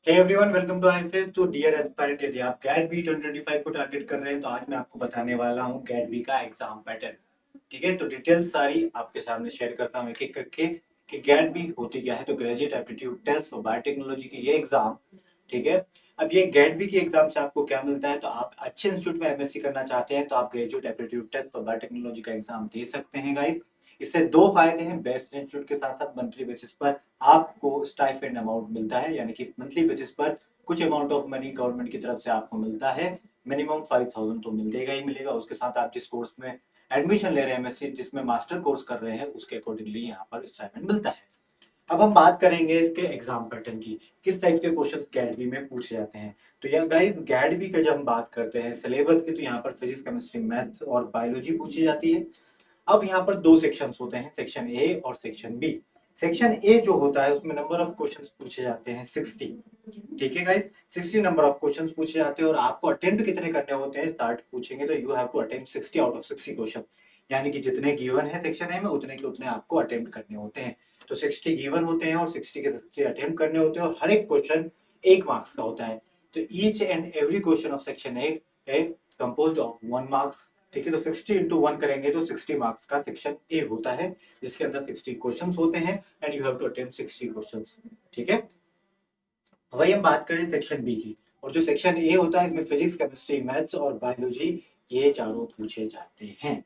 Hey everyone, welcome to iFace. तो dear aspirant, यदि आप गैट बी 2025 को टारगेट कर रहे हैं तो आज मैं आपको बताने वाला हूं गैट बी का एग्जाम पैटर्न। ठीक है, तो डिटेल्स सारी आपके सामने शेयर करता हूं एक एक करके कि गैट बी होती क्या है। तो graduate aptitude test for biotechnology की ये एग्जाम, ठीक है। अब ये गैट बी की एग्जाम से आपको क्या मिलता है, तो आप अच्छे इंस्टीट्यूट में एमएससी करना चाहते हैं तो आप graduate aptitude test for biotechnology का एग्जाम दे सकते हैं गाइस। इससे दो फायदे हैं, बेस्ट इंस्टीट्यूट के साथ साथ मंथली बेसिस पर आपको स्टाइपेंड अमाउंट मिलता है, यानी कि मंथली बेसिस पर कुछ अमाउंट ऑफ मनी गवर्नमेंट की तरफ से आपको मिलता है। मिनिमम 5000 तो मिलेगा ही मिलेगा। उसके साथ आप जिस कोर्स में एडमिशन ले रहे हैं, एमएससी जिसमें मास्टर कोर्स कर रहे हैं, उसके अकॉर्डिंगली यहाँ पर स्टाइपेंड मिलता है। अब हम बात करेंगे इसके एग्जाम पैटर्न की, किस टाइप के क्वेश्चन गैडबी में पूछे जाते हैं। तो यह गाइस गैडबी का जब हम बात करते हैं सिलेबस की, तो यहाँ पर फिजिक्स, केमिस्ट्री, मैथ्स और बायोलॉजी पूछी जाती है। अब यहाँ पर दो सेक्शंस होते हैं, सेक्शन ए और सेक्शन बी। सेक्शन ए जो होता है उसमें नंबर ऑफ क्वेश्चंस पूछे जाते हैं 60। ठीक है गाइस, 60 नंबर ऑफ क्वेश्चंस पूछे जाते हैं और आपको अटेम्प्ट कितने करने होते हैं, स्टार्ट पूछेंगे तो you have to attempt 60 out of 60 question. यानी कि जितने गिवन है सेक्शन ए में उतने के उतने आपको अटेम्प्ट करने होते हैं। तो 60 गिवन होते हैं और 60 के 60 अटेम्प्ट करने होते हैं और हर एक क्वेश्चन 1 मार्क्स का होता है। तो each and every question of section A composed of 1 marks. ठीक है, तो 60 इंटू 1 करेंगे तो 60 मार्क्स का सेक्शन ए होता है, जिसके अंदर 60 क्वेश्चंस होते हैं and you have to attempt 60 questions. ठीक है, वही हम बात करें सेक्शन बी की। और जो सेक्शन ए होता है इसमें फिजिक्स, केमिस्ट्री, मैथ्स और बायोलॉजी ये चारों पूछे जाते हैं।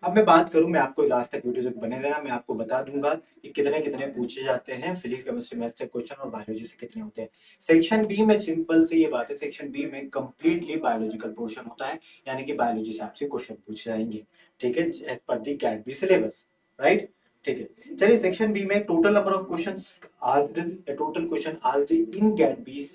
अब मैं बात करूं, मैं आपको लास्ट तक वीडियो तक बने रहना, मैं आपको बता दूंगा कि कितने कितने पूछे जाते हैं फिजिक्स, केमिस्ट्री, मैथ्स से क्वेश्चन और बायोलॉजी से कितने होते हैं। सेक्शन बी में सिंपल से ये बात है, सेक्शन बी में कंप्लीटली बायोलॉजिकल पोर्शन होता है, यानी कि बायोलॉजी से आपसे क्वेश्चन पूछे जाएंगे। ठीक है, as per the GAT B syllabus, right. ठीक है, चलिए सेक्शन बी में total number of questions asked, total question asked in GAT B.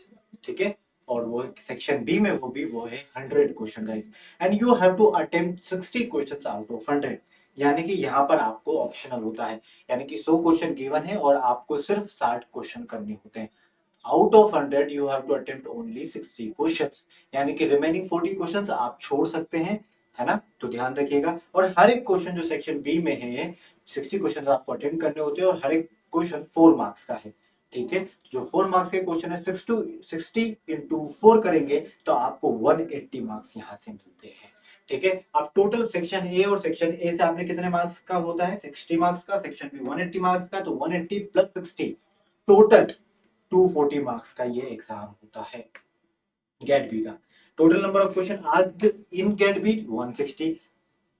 ठीक है, और वो सेक्शन बी में वो है 100 question guys, and you have to attempt 60 questions out of 100। यानी कि यहाँ पर आपको ऑप्शनल होता है, यानी कि 100 क्वेश्चन गिवन है और आपको सिर्फ 60 क्वेश्चन करने होते हैं। Out of 100 you have to attempt only 60 questions, यानी कि रिमेनिंग 40 क्वेश्चंस आप छोड़ सकते हैं, है ना। तो ध्यान रखिएगा। और हर एक क्वेश्चन जो सेक्शन बी में है, 60 क्वेश्चन आपको अटेम्प्ट करने होते हैं और हर एक क्वेश्चन 4 मार्क्स का है। ठीक है, जो 4 मार्क्स के क्वेश्चन है 60 इंटू 4 करेंगे तो आपको 180 मार्क्स यहाँ से मिलते हैं। ठीक है, अब टोटल सेक्शन ए और सेक्शन ए से आपने कितने मार्क्स का होता है, 60 मार्क्स का, सेक्शन बी 180 मार्क्स का, तो 180 प्लस 60 टोटल 240 मार्क्स का ये एग्जाम होता है गेट बी का। Total number of question asked in GAT B 160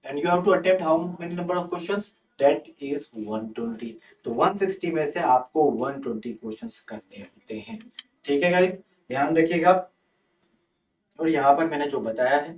and you have to attempt how many number of questions, that is 120। तो 160 में से आपको 120 क्वेश्चंस करने होते हैं। ठीक है गाइस, ध्यान रखिएगा। और यहाँ पर मैंने जो बताया है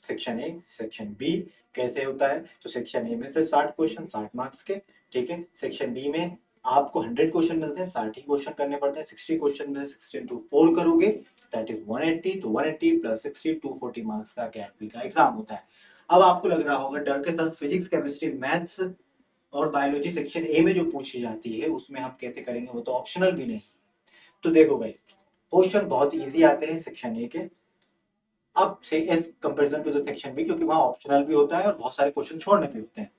सेक्शन ए सेक्शन बी कैसे होता है, तो सेक्शन ए में से 60 क्वेश्चन 60 मार्क्स के। ठीक है, सेक्शन बी में आपको 100 क्वेश्चन मिलते हैं, 60 ही क्वेश्चन करने पड़ते हैं। 60 क्वेश्चन में 60 इंटू 4 करोगे दैट इज 180, तो 180 प्लस 60 240 मार्क्स का गैट बी का एग्जाम होता है। अब आपको लग रहा होगा डर के साथ फिजिक्स, केमिस्ट्री, मैथ्स और बायोलॉजी सेक्शन ए में जो पूछी जाती है उसमें हम कैसे करेंगे, वो तो ऑप्शनल भी नहीं। तो देखो भाई, क्वेश्चन बहुत इजी आते हैं सेक्शन ए के, अब से as comparison to the section B, क्योंकि वहां ऑप्शनल भी होता है और बहुत सारे क्वेश्चन छोड़ने भी होते हैं।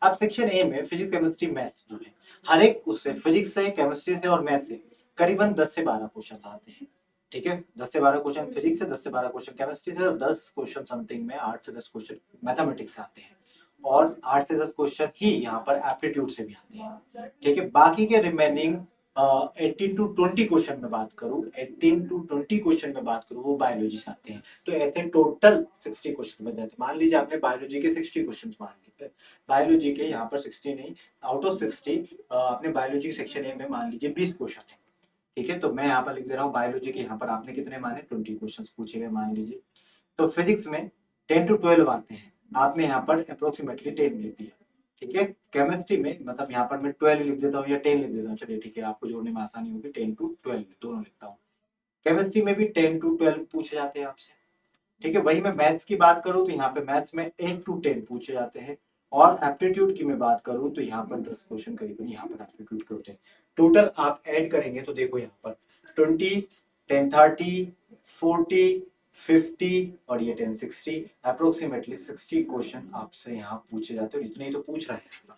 अब सेक्शन ए में फिजिक्स, केमिस्ट्री, मैथ्स जो है, हर एक उससे फिजिक्स से, केमिस्ट्री से और मैथ्स से करीबन 10 से 12 क्वेश्चन आते हैं। ठीक है, 10 से 12 क्वेश्चन फिजिक्स से, 10 से 12 क्वेश्चन केमिस्ट्री से और 10 क्वेश्चन समथिंग में 8 से 10 क्वेश्चन मैथमेटिक्स से आते हैं। और 8 से 10 क्वेश्चन ही यहाँ पर एप्टीट्यूड से भी आते हैं। ठीक है, बाकी के रिमेनिंग 18 टू 20 क्वेश्चन में बात करूं, 18 टू 20 क्वेश्चन में बात करूं, वो बायोलॉजी से आते हैं। तो ऐसे टोटल 60 क्वेश्चन बन जाते हैं। मान लीजिए आपने बायोलॉजी के 60 क्वेश्चन मान लिए, बायोलॉजी के यहाँ पर 60 नहीं, आउट ऑफ 60 आपने बायोलॉजी सेक्शन ए में मान लीजिए 20 क्वेश्चन है। ठीक है, तो मैं यहाँ पर लिख दे रहा हूँ बायोलॉजी के यहाँ पर आपने कितने माने, 20 क्वेश्चन पूछे गए मान लीजिए। तो फिजिक्स में 10 टू 12 आते हैं, आपने यहाँ पर अप्रोक्सीमेटली 10 लिख दिया। ठीक है, केमिस्ट्री में मतलब यहाँ पर मैं 12 लिख देता हूँ या 10 लिख देता हूँ, चलिए ठीक है, आपको जोड़ने में आसानी होगी, 10 टू 12 दोनों लिखता हूँ। केमिस्ट्री में भी 10 टू 12 पूछे जाते हैं आपसे। ठीक है, वही मैं मैथ्स की बात करूँ तो यहाँ पे मैथ्स में 8 टू 10 पूछे जाते हैं। और एप्टीट्यूड की मैं बात करूँ तो यहाँ पर 10 क्वेश्चन करीबन यहाँ पर एप्टीट्यूड के होते हैं। टोटल आप ऐड करेंगे तो देखो यहाँ पर 20, 10 30, 40, 50 और ये 10 60, अप्रोक्सीमेटली 60 क्वेश्चन आपसे यहाँ पूछे जाते हैं, इतने ही तो पूछ रहे हैं।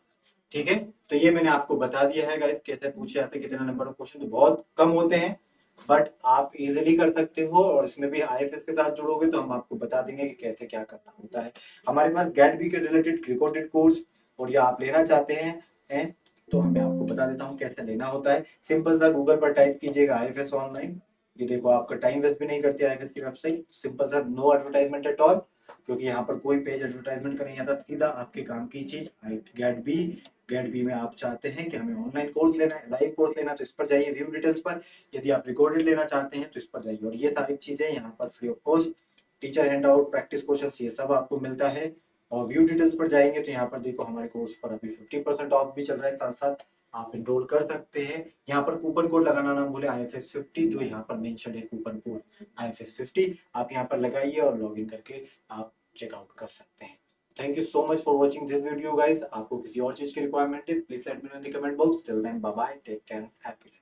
ठीक है, तो ये मैंने आपको बता दिया है गाइस कैसे पूछे जाते हैं, कितना नंबर ऑफ क्वेश्चन, तो बहुत कम होते हैं। बट आप इजीली कर सकते हो, और इसमें भी IFS के साथ जुड़ोगे तो हम आपको बता देंगे कि कैसे क्या करना होता है। हमारे पास गेट बी के रिलेटेड रिकॉर्डेड कोर्स, और ये आप लेना चाहते हैं तो मैं आपको बता देता हूँ कैसे लेना होता है। सिंपल सा गूगल पर टाइप कीजिएगा IFS ऑनलाइन। ये देखो, आपका टाइम वेस्ट भी नहीं करती IFS की वेबसाइट। सिंपल सा, नो एडवर्टाइजमेंट एट ऑल, क्योंकि यहाँ पर कोई पेज एडवर्टाइजमेंट का नहीं आता, सीधा आपके काम की चीज गेट बी में आप चाहते हैं कि हमें ऑनलाइन कोर्स लेना है, लाइव कोर्स लेना है, तो इस पर जाइए व्यू डिटेल्स पर। यदि आप रिकॉर्डेड लेना चाहते हैं तो इस पर जाइए, और ये सारी चीजें यहाँ पर free of cost, teacher hand out, practice question, ये सब आपको मिलता है। और व्यू डिटेल्स पर जाएंगे तो यहाँ पर देखो, हमारे कोर्स पर अभी 50% ऑफ भी चल रहा है, साथ साथ आप इनरोल कर सकते हैं। यहाँ पर कूपन कोड लगाना ना भूले, IFS50, जो यहाँ पर मेंशन है कूपन कोड IFS50, आप यहाँ पर लगाइए और लॉग इन करके आप चेकआउट कर सकते हैं। Thank you so much for watching this video guys. आपको किसी और चीज की रिक्वायरमेंट है, please let me know in the comment box. Till then bye bye, take care, happy.